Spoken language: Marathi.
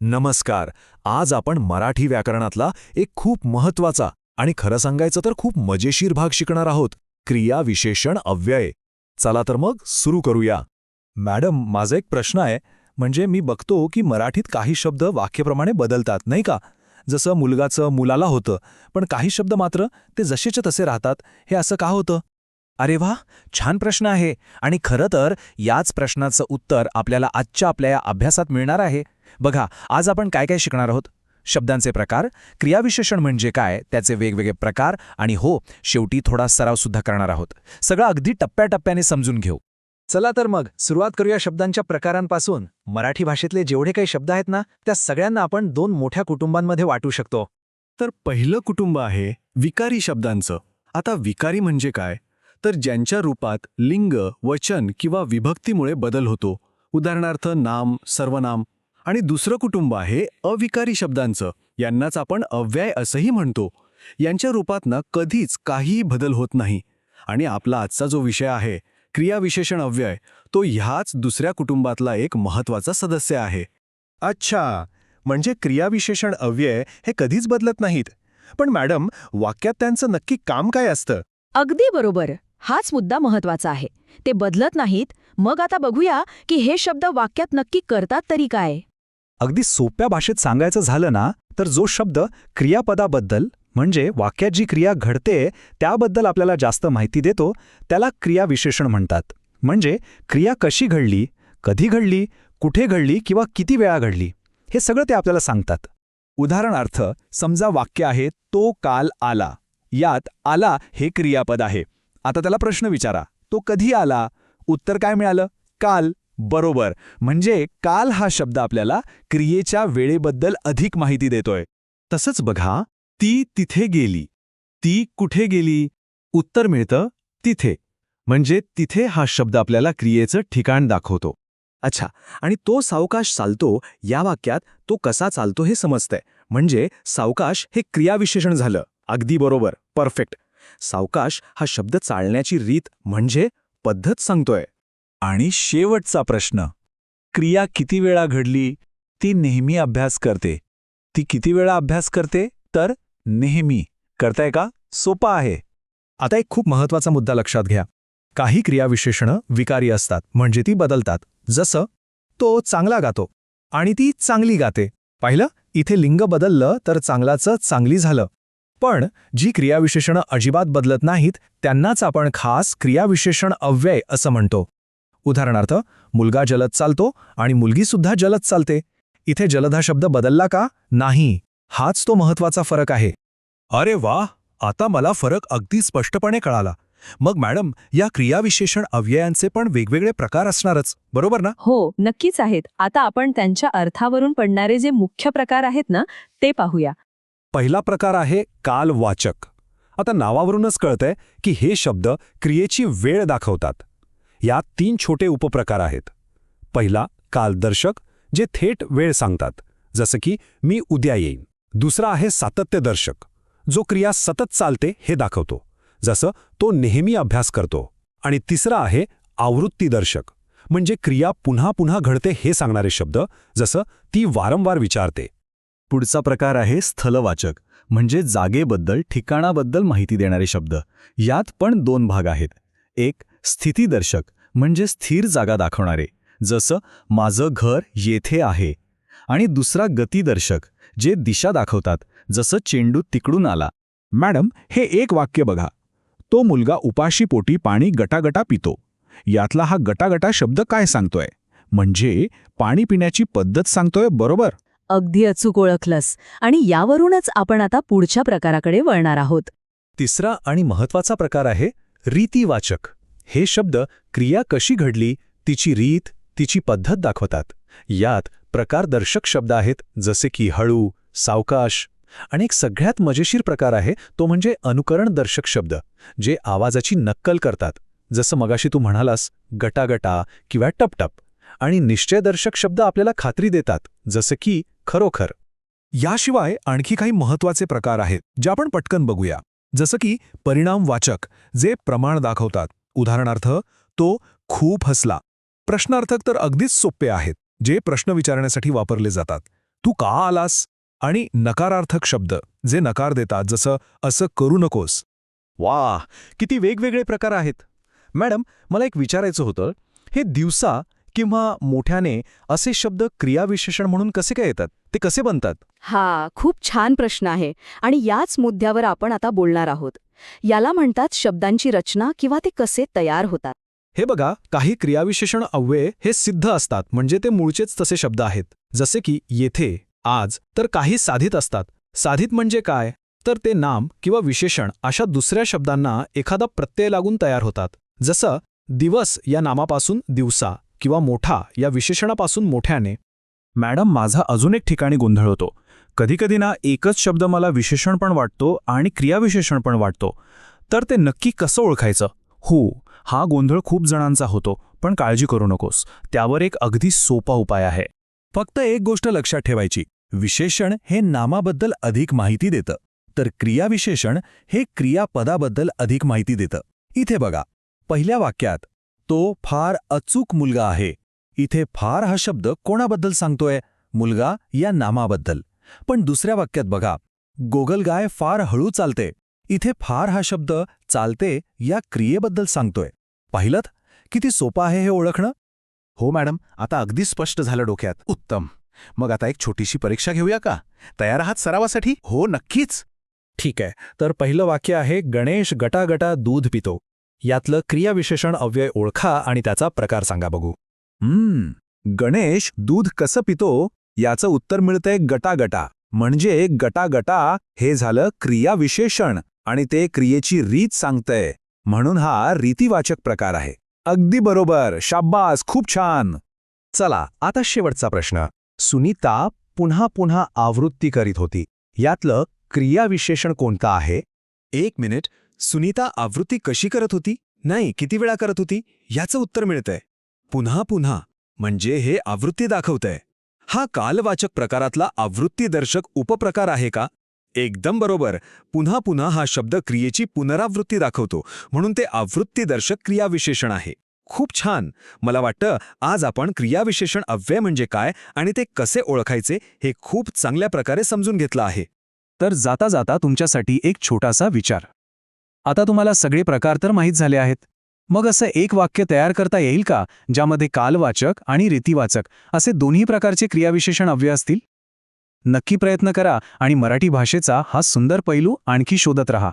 नमस्कार. आज आपण मराठी व्याकरणातला एक खूप महत्वाचा आणि खरं सांगायचं तर खूप मजेशीर भाग शिकणार आहोत, क्रिया विशेषण अव्यय. चला तर मग सुरू करूया. मॅडम, माझा एक प्रश्न आहे. म्हणजे मी बघतो की मराठीत काही शब्द वाक्याप्रमाणे बदलतात, नाही का? जसं मुलगाचं मुलाला होतं, पण काही शब्द मात्र ते जसेच्या तसे राहतात. हे असं का होतं? अरे वा, छान प्रश्न आहे. आणि खरं तर याच प्रश्नाचं उत्तर आपल्याला आजच्या आपल्या या अभ्यासात मिळणार आहे. बघा, आज आपण काय काय शिकणार आहोत. शब्दांचे प्रकार, क्रियाविशेषण म्हणजे काय, त्याचे वेगवेगळे प्रकार, आणि हो, शेवटी थोडा सराव सुद्धा करणार आहोत. सगळं अगदी टप्प्याटप्प्याने समजून घेऊ. चला तर मग सुरुवात करूया शब्दांच्या प्रकारांपासून. मराठी भाषेतले जेवढे काही शब्द आहेत ना, त्या सगळ्यांना आपण दोन मोठ्या कुटुंबांमध्ये वाटू शकतो. तर पहिलं कुटुंब आहे विकारी शब्दांचं. आता विकारी म्हणजे काय? तर ज्यांच्या रूपात लिंग, वचन किंवा विभक्तीमुळे बदल होतो. उदाहरणार्थ नाम, सर्वनाम. आणि दुसरं कुटुंब आहे अविकारी शब्दांचं. यांनाच आपण अव्यय असंही म्हणतो. यांच्या रूपातनं कधीच काहीही बदल होत नाही. आणि आपला आजचा जो विषय आहे, क्रियाविशेषण अव्यय, तो ह्याच दुसऱ्या कुटुंबातला एक महत्त्वाचा सदस्य आहे. अच्छा, म्हणजे क्रियाविशेषण अव्यय हे कधीच बदलत नाहीत. पण मॅडम, वाक्यात त्यांचं नक्की काम काय असतं? अगदी बरोबर. हाच मुद्दा महत्वाचा आहे. ते बदलत नाहीत. मग आता बघूया की हे शब्द वाक्यात नक्की करतात तरी काय. अगदी सोप्या भाषेत सांगायचं झालं ना, तर जो शब्द क्रियापदाबद्दल म्हणजे वाक्यात जी क्रिया घडते त्याबद्दल आपल्याला जास्त माहिती देतो, त्याला क्रियाविशेषण म्हणतात. म्हणजे क्रिया कशी घडली, कधी घडली, कुठे घडली किंवा किती वेळा घडली, हे सगळं ते आपल्याला सांगतात. उदाहरणार्थ, समजा वाक्य आहे, तो काल आला. यात आला हे क्रियापद आहे. आता त्याला प्रश्न विचारा, तो कधी आला? उत्तर काय मिळालं? काल. बरोबर. म्हणजे काल हा शब्द आपल्याला क्रियेच्या वेळेबद्दल अधिक माहिती देतोय. तसंच बघा, ती तिथे गेली. ती कुठे गेली? उत्तर मिळतं तिथे. म्हणजे तिथे हा शब्द आपल्याला क्रियेचं ठिकाण दाखवतो. अच्छा, आणि तो सावकाश चालतो या वाक्यात तो कसा चालतो हे समजतंय. म्हणजे सावकाश हे क्रियाविशेषण झालं. अगदी बरोबर, परफेक्ट. सावकाश हा शब्द चालण्याची रीत म्हणजे पद्धत सांगतोय. आणि शेवटचा प्रश्न, क्रिया किती वेळा घडली? ती नेहमी अभ्यास करते. ती किती वेळा अभ्यास करते? तर नेहमी. करताय का? सोपा आहे. आता एक खूप महत्वाचा मुद्दा लक्षात घ्या. काही क्रियाविशेषणं विकारी असतात, म्हणजे ती बदलतात. जसं तो चांगला गातो आणि ती चांगली गाते. पाहिलं, इथे लिंग बदललं तर चांगलाचं चांगली झालं. पण जी क्रियाविशेषणं अजिबात बदलत नाहीत त्यांनाच आपण खास क्रियाविशेषण अव्यय असं म्हणतो. उदाहरणार्थ, मुलगा जलद चालतो आणि मुलगीसुद्धा जलद चालते. इथे जलद हा शब्द बदलला का? नाही. हाच तो महत्वाचा फरक आहे. अरे वा, आता मला फरक अगदी स्पष्टपणे कळाला. मग मॅडम, या क्रियाविशेषण अव्ययांचे पण वेगवेगळे प्रकार असणारच, बरोबर ना? हो, नक्कीच आहेत. आता आपण त्यांच्या अर्थावरून पडणारे जे मुख्य प्रकार आहेत ना, ते पाहूया. पहिला प्रकार आहे कालवाचक. आता नावावरूनच कळतंय की हे शब्द क्रियेची वेळ दाखवतात. यात 3 छोटे उपप्रकार आहेत. पहिला कालदर्शक, जे थेट वेळ सांगतात, जसं की मी उद्या येईन. दुसरा आहे सातत्यदर्शक, जो क्रिया सतत चालते हे दाखवतो, जसं तो नेहमी अभ्यास करतो. आणि तिसरा आहे आवृत्तीदर्शक, म्हणजे क्रिया पुन्हा पुन्हा घडते हे सांगणारे शब्द, जसं ती वारंवार विचारते. पुढचा प्रकार आहे स्थलवाचक, म्हणजे जागेबद्दल, ठिकाणाबद्दल माहिती देणारे शब्द. यात पण 2 भाग आहेत. एक स्थितीदर्शक, म्हणजे स्थिर जागा दाखवणारे, जसं माझं घर येथे आहे. आणि दुसरा गतिदर्शक, जे दिशा दाखवतात, जसं चेंडू तिकडून आला. मॅडम, हे एक वाक्य बघा. तो मुलगा उपाशी पोटी पाणी गटागटा पितो. यातला हा गटागटा शब्द काय सांगतोय? म्हणजे पाणी पिण्याची पद्धत सांगतोय, बरोबर? अगदी अचूक ओळखलंस. आणि यावरूनच आपण आता पुढच्या प्रकाराकडे वळणार आहोत. तिसरा आणि महत्वाचा प्रकार आहे रीतिवाचक. हे शब्द क्रिया कशी घडली, तिची रीत, तिची पद्धत दाखवतात. यात प्रकारदर्शक शब्द आहेत, जसे की हळू, सावकाश. आणि एक सगळ्यात मजेशीर प्रकार आहे तो म्हणजे अनुकरणदर्शक शब्द, जे आवाजाची नक्कल करतात, जसं मगाशी तू म्हणालास गटागटा किंवा टपटप. आणि निश्चयदर्शक शब्द आपल्याला खात्री देतात, जसं की खरोखर. याशिवाय आणखी काही महत्वाचे प्रकार आहेत, जे आपण पटकन बघूया. जसं की परिणामवाचक, जे प्रमाण दाखवतात. उदाहरणार्थ, तो खूप हसला. प्रश्नार्थक तर अगदीच सोपे आहेत, जे प्रश्न विचारण्यासाठी वापरले जातात. तू का आलास? आणि नकारार्थक शब्द जे नकार देतात, जसं असं करू नकोस. वा, किती वेगवेगळे प्रकार आहेत. मॅडम, मला एक विचारायचं होतं, हे दिवसा किंवा मोठ्याने असे शब्द क्रियाविशेषण म्हणून कसे काय येतात? ते कसे बनतात? हा खूप छान प्रश्न आहे आणि याच मुद्द्यावर आपण आता बोलणार आहोत. याला म्हणतात शब्दांची रचना किंवा ते कसे तयार होतात. हे बघा, काही क्रियाविशेषण अव्यय हे सिद्ध असतात, म्हणजे ते मूळचेच तसे शब्द आहेत. जसे की येथे, आज. तर काही साधित असतात. साधित म्हणजे काय? तर ते नाम किंवा विशेषण अशा दुसऱ्या शब्दांना एखादा प्रत्यय लागून तयार होतात. जसं दिवस या नामापासून दिवसा किंवा मोठा या विशेषणापासून मोठ्याने. मॅडम, माझा अजून एक ठिकाणी गोंधळ होतो. कधीकधी ना एकच शब्द मला विशेषण पण वाटतो आणि क्रियाविशेषण पण वाटतो. तर ते नक्की कसं ओळखायचं? हो, हा गोंधळ खूप जणांचा होतो, पण काळजी करू नकोस. त्यावर एक अगदी सोपा उपाय आहे. फक्त एक गोष्ट लक्षात ठेवायची, विशेषण हे नामाबद्दल अधिक माहिती देतं, तर क्रियाविशेषण हे क्रियापदाबद्दल अधिक माहिती देतं. इथे बघा, पहिल्या वाक्यात तो फार अचूक मुलगा आहे. इथे फार हा शब्द कोणाबद्दल सांगतोय? मुलगा या नामाबद्दल. पण दुसऱ्या वाक्यात बघा, गोगलगाय फार हळू चालते. इथे फार हा शब्द चालते या क्रियेबद्दल सांगतोय. पाहिलंत किती सोपं आहे हे ओळखणं? हो मॅडम, आता अगदी स्पष्ट झालं डोक्यात. उत्तम. मग आता एक छोटीशी परीक्षा घेऊया का? तयार आहात सरावासाठी? हो, नक्कीच. ठीक आहे, तर पहिलं वाक्य आहे, गणेश गटागटा दूध पितो. यातलं क्रियाविशेषण अव्यय ओळखा आणि त्याचा प्रकार सांगा बघू. गणेश दूध कसं पितो याचं उत्तर मिळतंय गटागटा. म्हणजे गटागटा हे झालं क्रियाविशेषण आणि ते क्रियेची रीत सांगतंय, म्हणून हा रीतिवाचक प्रकार आहे. अगदी बरोबर, शाब्बास, खूप छान. चला, आता शेवटचा प्रश्न. सुनीता पुन्हा पुन्हा आवृत्ती करीत होती. यातलं क्रियाविशेषण कोणतं आहे? एक मिनिट, सुनीता आवृत्ती कशी करत होती? नाही, किती वेळा करत होती? याचं उत्तर मिळतंय पुन्हा पुन्हा. म्हणजे हे आवृत्ती दाखवतंय. हा कालवाचक प्रकारातला आवृत्तीदर्शक उपप्रकार आहे का? एकदम बरोबर. पुन्हा पुन्हा हा शब्द क्रियेची पुनरावृत्ती दाखवतो, म्हणून ते आवृत्तीदर्शक क्रियाविशेषण आहे. खूप छान. मला वाटतं आज आपण क्रियाविशेषण अव्यय म्हणजे काय आणि ते कसे ओळखायचे हे खूप चांगल्या प्रकारे समजून घेतलं आहे. तर जाता जाता तुमच्यासाठी एक छोटासा विचार. आता तुम्हाला सगळे प्रकार तर माहीत झाले आहेत. मग असं एक वाक्य तयार करता येईल का ज्यामध्ये कालवाचक आणि रीतिवाचक असे दोन्ही प्रकारचे क्रियाविशेषण अव्यय असतील? नक्की प्रयत्न करा आणि मराठी भाषेचा हा सुंदर पैलू आणखी शोधत रहा.